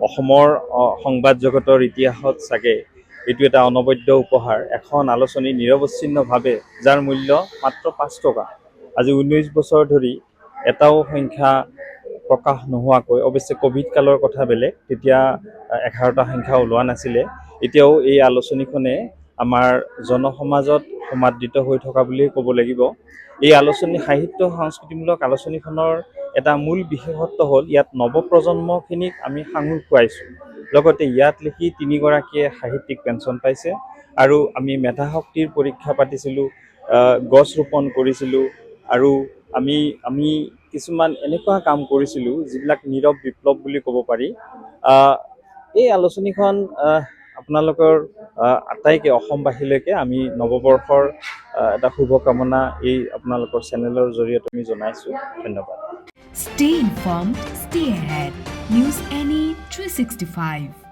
অসমৰ সংবাদ জগতৰ ইতিহাসত চাগে এইটো এটা অনবদ্য উপহাৰ। এখন আলোচনী নিৰৱচ্ছিন্নভাৱে যাৰ মূল্য মাত্ৰ 5 টকা, আজি 19 বছৰ ধৰি এটাও সংখ্যা প্ৰকাশ নোহোৱাকৈ, অৱশ্যে ক'ভিড কালৰ কথা বেলেগ, তেতিয়া 11টা সংখ্যা ওলোৱা নাছিলে, এতিয়াও এই আলোচনীখনে আমাৰ জনসমাজত সমাদৃত হৈ থকা বুলিয়ে ক'ব লাগিব। এই আলোচনী সাহিত্য সংস্কৃতিমূলক আলোচনীখনৰ এটা মূল বিশেষত্ব হ'ল ইয়াত নৱপ্ৰজন্মখিনিক আমি সাঙুৰ খুৱাইছোঁ। লগতে ইয়াত লিখি 3গৰাকীয়ে সাহিত্যিক পেঞ্চন পাইছে আৰু আমি মেধাশক্তিৰ পৰীক্ষা পাতিছিলোঁ, গছ ৰোপণ কৰিছিলোঁ আৰু আমি কিছুমান এনেকুৱা কাম কৰিছিলোঁ যিবিলাক নীৰৱ বিপ্লৱ বুলি ক'ব পাৰি। এই আলোচনীখন আপোনালোকৰ আটাইকে অসমবাসীলৈকে আমি নৱবৰ্ষৰ এটা শুভকামনা এই আপোনালোকৰ চেনেলৰ জৰিয়তে আমি জনাইছোঁ। ধন্যবাদ। Stay informed, stay ahead. News NE 365.